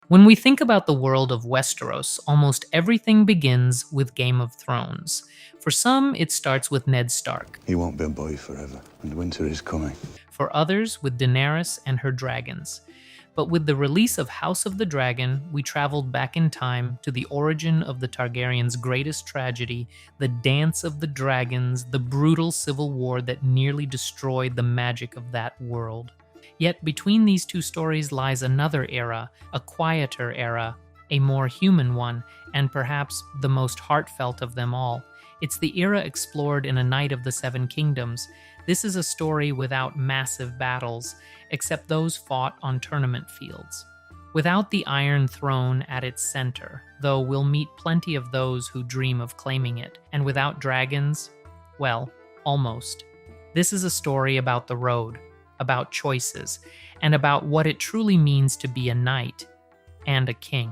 When we think about the world of Westeros, almost everything begins with Game of Thrones. For some, it starts with Ned Stark. He won't be a boy forever, and winter is coming. For others, with Daenerys and her dragons. But with the release of House of the Dragon, we traveled back in time to the origin of the Targaryens' greatest tragedy, the Dance of the Dragons, the brutal civil war that nearly destroyed the magic of that world. Yet between these two stories lies another era, a quieter era, a more human one, and perhaps the most heartfelt of them all. It's the era explored in A Knight of the Seven Kingdoms. This is a story without massive battles, except those fought on tournament fields. Without the Iron Throne at its center, though we'll meet plenty of those who dream of claiming it, and without dragons, well, almost. This is a story about the road, about choices, and about what it truly means to be a knight and a king.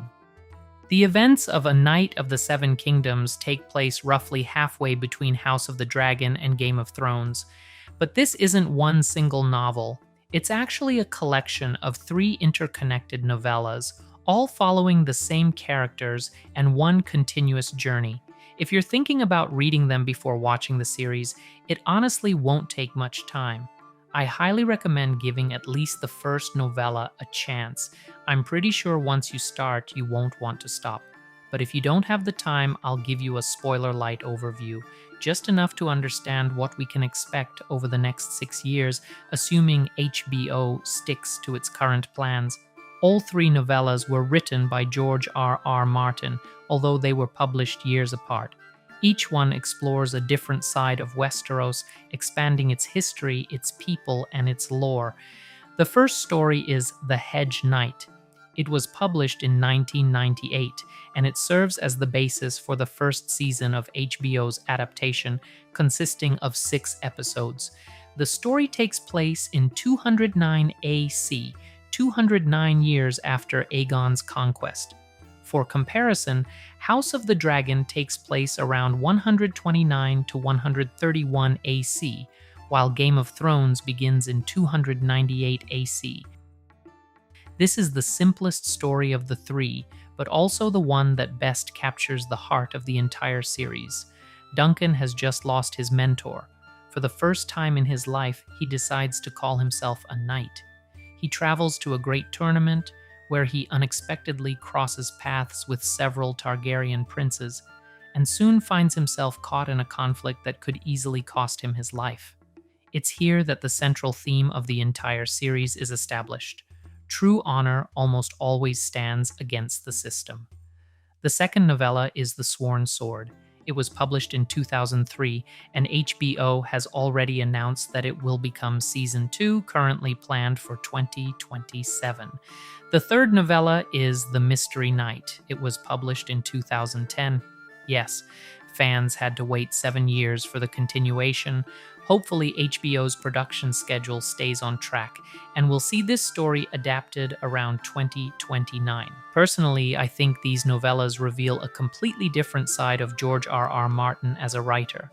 The events of A Knight of the Seven Kingdoms take place roughly halfway between House of the Dragon and Game of Thrones, but this isn't one single novel. It's actually a collection of 3 interconnected novellas, all following the same characters and one continuous journey. If you're thinking about reading them before watching the series, it honestly won't take much time. I highly recommend giving at least the first novella a chance. I'm pretty sure once you start, you won't want to stop. But if you don't have the time, I'll give you a spoiler-light overview, just enough to understand what we can expect over the next 6 years, assuming HBO sticks to its current plans. All 3 novellas were written by George R.R. Martin, although they were published years apart. Each one explores a different side of Westeros, expanding its history, its people, and its lore. The first story is The Hedge Knight. It was published in 1998, and it serves as the basis for the first season of HBO's adaptation, consisting of 6 episodes. The story takes place in 209 AC, 209 years after Aegon's conquest. For comparison, House of the Dragon takes place around 129 to 131 AC, while Game of Thrones begins in 298 AC. This is the simplest story of the 3, but also the one that best captures the heart of the entire series. Duncan has just lost his mentor. For the first time in his life, he decides to call himself a knight. He travels to a great tournament, where he unexpectedly crosses paths with several Targaryen princes, and soon finds himself caught in a conflict that could easily cost him his life. It's here that the central theme of the entire series is established. True honor almost always stands against the system. The second novella is The Sworn Sword. It was published in 2003, and HBO has already announced that it will become Season 2, currently planned for 2027. The third novella is The Mystery Knight. It was published in 2010. Yes, fans had to wait 7 years for the continuation. Hopefully HBO's production schedule stays on track, and we'll see this story adapted around 2029. Personally, I think these novellas reveal a completely different side of George R.R. Martin as a writer.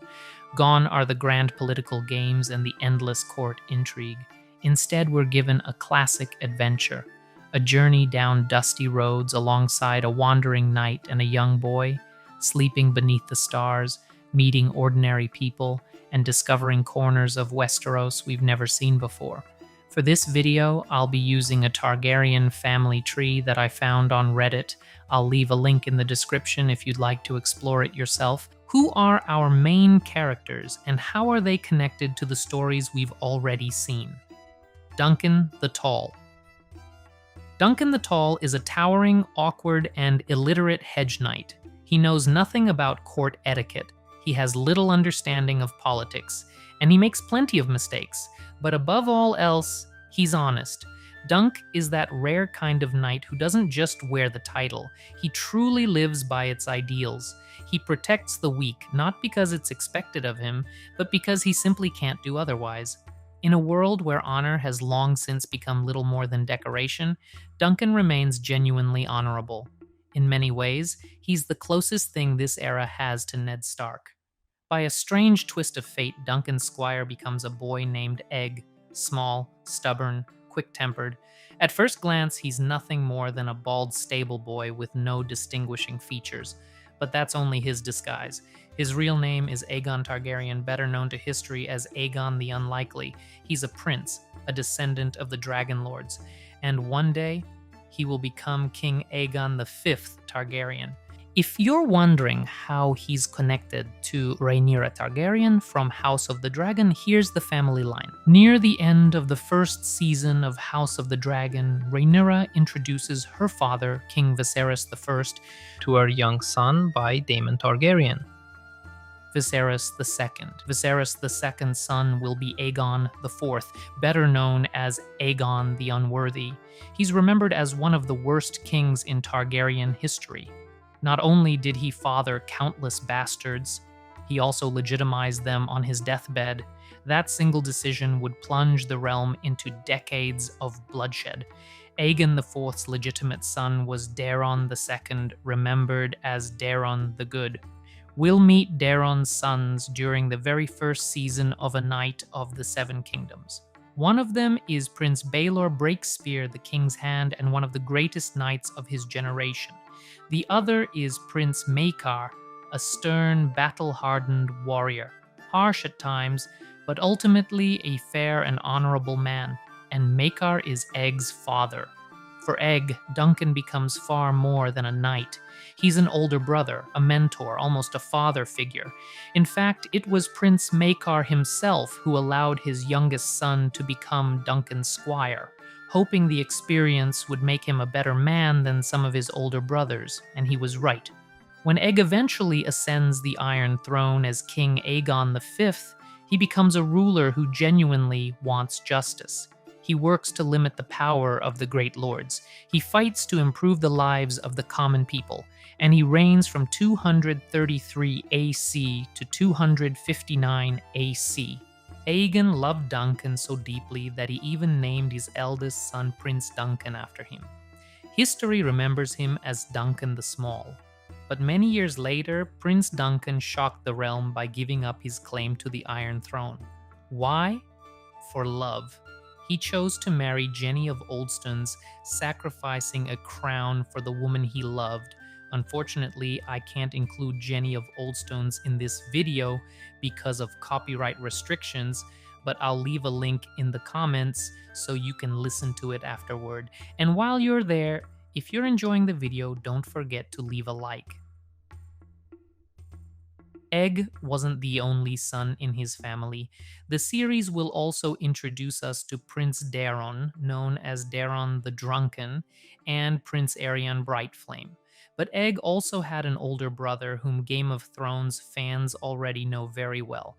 Gone are the grand political games and the endless court intrigue. Instead, we're given a classic adventure, a journey down dusty roads alongside a wandering knight and a young boy, sleeping beneath the stars, meeting ordinary people, and discovering corners of Westeros we've never seen before. For this video, I'll be using a Targaryen family tree that I found on Reddit. I'll leave a link in the description if you'd like to explore it yourself. Who are our main characters, and how are they connected to the stories we've already seen? Duncan the Tall. Duncan the Tall is a towering, awkward, and illiterate hedge knight. He knows nothing about court etiquette. He has little understanding of politics, and he makes plenty of mistakes. But above all else, he's honest. Dunk is that rare kind of knight who doesn't just wear the title. He truly lives by its ideals. He protects the weak, not because it's expected of him, but because he simply can't do otherwise. In a world where honor has long since become little more than decoration, Duncan remains genuinely honorable. In many ways, he's the closest thing this era has to Ned Stark. By a strange twist of fate, Duncan's squire becomes a boy named Egg, small, stubborn, quick-tempered. At first glance, he's nothing more than a bald stable boy with no distinguishing features. But that's only his disguise. His real name is Aegon Targaryen, better known to history as Aegon the Unlikely. He's a prince, a descendant of the Dragon Lords, and one day, he will become King Aegon V Targaryen. If you're wondering how he's connected to Rhaenyra Targaryen from House of the Dragon, here's the family line. Near the end of the first season of House of the Dragon, Rhaenyra introduces her father, King Viserys I, to her young son by Daemon Targaryen. Viserys II. Viserys II's son will be Aegon IV, better known as Aegon the Unworthy. He's remembered as one of the worst kings in Targaryen history. Not only did he father countless bastards, he also legitimized them on his deathbed. That single decision would plunge the realm into decades of bloodshed. Aegon IV's legitimate son was Daeron II, remembered as Daeron the Good. We'll meet Daeron's sons during the very first season of A Knight of the Seven Kingdoms. One of them is Prince Baelor Breakspear, the king's hand, and one of the greatest knights of his generation. The other is Prince Maekar, a stern, battle-hardened warrior, harsh at times, but ultimately a fair and honorable man, and Maekar is Egg's father. For Egg, Duncan becomes far more than a knight. He's an older brother, a mentor, almost a father figure. In fact, it was Prince Maekar himself who allowed his youngest son to become Duncan's squire, hoping the experience would make him a better man than some of his older brothers, and he was right. When Egg eventually ascends the Iron Throne as King Aegon V, he becomes a ruler who genuinely wants justice. He works to limit the power of the Great Lords. He fights to improve the lives of the common people, and he reigns from 233 AC to 259 AC. Aegon loved Duncan so deeply that he even named his eldest son Prince Duncan after him. History remembers him as Duncan the Small. But many years later, Prince Duncan shocked the realm by giving up his claim to the Iron Throne. Why? For love. He chose to marry Jenny of Oldstones, sacrificing a crown for the woman he loved. Unfortunately, I can't include Jenny of Oldstones in this video because of copyright restrictions, but I'll leave a link in the comments so you can listen to it afterward. And while you're there, if you're enjoying the video, don't forget to leave a like. Egg wasn't the only son in his family. The series will also introduce us to Prince Daeron, known as Daeron the Drunken, and Prince Aerion Brightflame. But Egg also had an older brother whom Game of Thrones fans already know very well,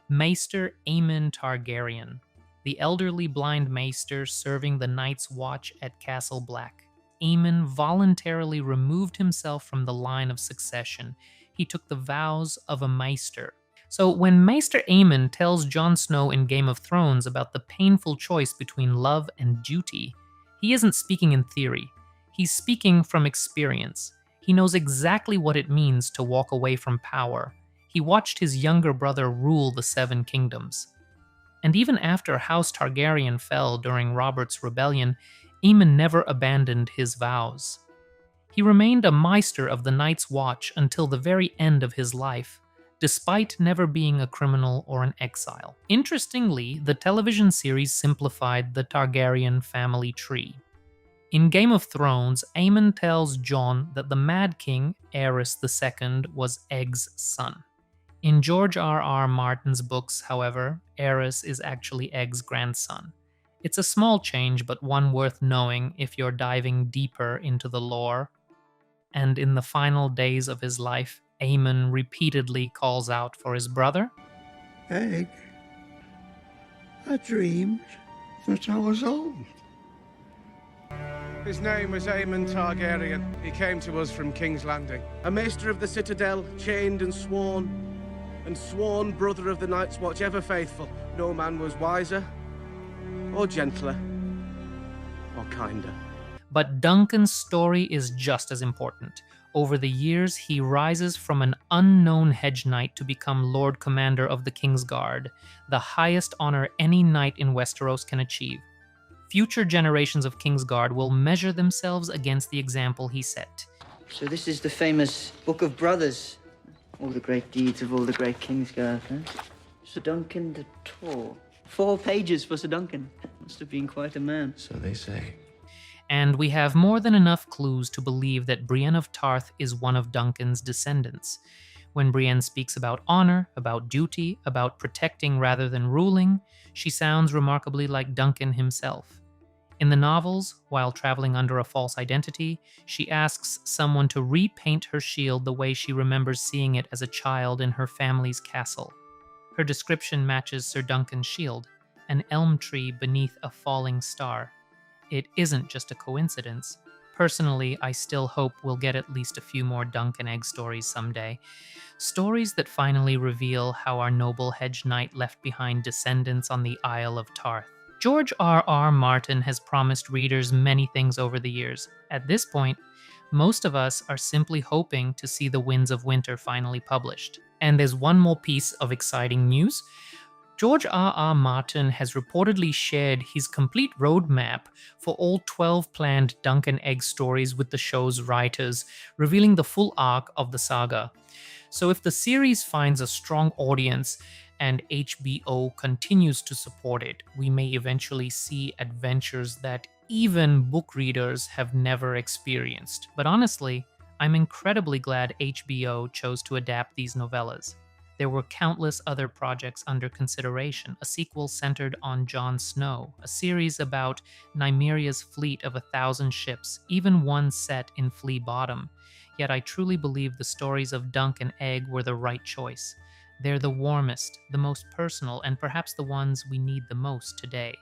Maester Aemon Targaryen, the elderly blind maester serving the Night's Watch at Castle Black. Aemon voluntarily removed himself from the line of succession. He took the vows of a maester. So when Maester Aemon tells Jon Snow in Game of Thrones about the painful choice between love and duty, he isn't speaking in theory. He's speaking from experience. He knows exactly what it means to walk away from power. He watched his younger brother rule the Seven Kingdoms. And even after House Targaryen fell during Robert's rebellion, Aemon never abandoned his vows. He remained a maester of the Night's Watch until the very end of his life, despite never being a criminal or an exile. Interestingly, the television series simplified the Targaryen family tree. In Game of Thrones, Aemon tells Jon that the Mad King, Aerys II, was Egg's son. In George R.R. Martin's books, however, Aerys is actually Egg's grandson. It's a small change, but one worth knowing if you're diving deeper into the lore. And in the final days of his life, Aemon repeatedly calls out for his brother. Egg, I dreamed that I was old. His name was Aemon Targaryen. He came to us from King's Landing. A maester of the Citadel, chained and sworn brother of the Night's Watch, ever faithful. No man was wiser, or gentler, or kinder. But Duncan's story is just as important. Over the years, he rises from an unknown hedge knight to become Lord Commander of the King's Guard, the highest honor any knight in Westeros can achieve. Future generations of Kingsguard will measure themselves against the example he set. So this is the famous Book of Brothers. All the great deeds of all the great Kingsguard, huh? Sir Duncan the Tall. 4 pages for Sir Duncan. Must have been quite a man. So they say. And we have more than enough clues to believe that Brienne of Tarth is one of Duncan's descendants. When Brienne speaks about honor, about duty, about protecting rather than ruling, she sounds remarkably like Duncan himself. In the novels, while traveling under a false identity, she asks someone to repaint her shield the way she remembers seeing it as a child in her family's castle. Her description matches Sir Duncan's shield, an elm tree beneath a falling star. It isn't just a coincidence. Personally, I still hope we'll get at least a few more Duncan egg stories someday. Stories that finally reveal how our noble hedge knight left behind descendants on the Isle of Tarth. George R.R. Martin has promised readers many things over the years. At this point, most of us are simply hoping to see The Winds of Winter finally published. And there's one more piece of exciting news. George R.R. Martin has reportedly shared his complete roadmap for all 12 planned Duncan Egg stories with the show's writers, revealing the full arc of the saga. So if the series finds a strong audience and HBO continues to support it, we may eventually see adventures that even book readers have never experienced. But honestly, I'm incredibly glad HBO chose to adapt these novellas. There were countless other projects under consideration, a sequel centered on Jon Snow, a series about Nymeria's fleet of 1,000 ships, even one set in Flea Bottom. Yet I truly believe the stories of Dunk and Egg were the right choice. They're the warmest, the most personal, and perhaps the ones we need the most today.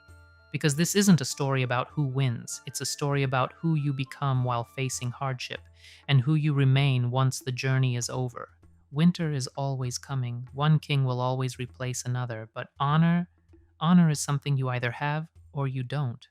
Because this isn't a story about who wins, it's a story about who you become while facing hardship, and who you remain once the journey is over. Winter is always coming, one king will always replace another, but honor is something you either have or you don't.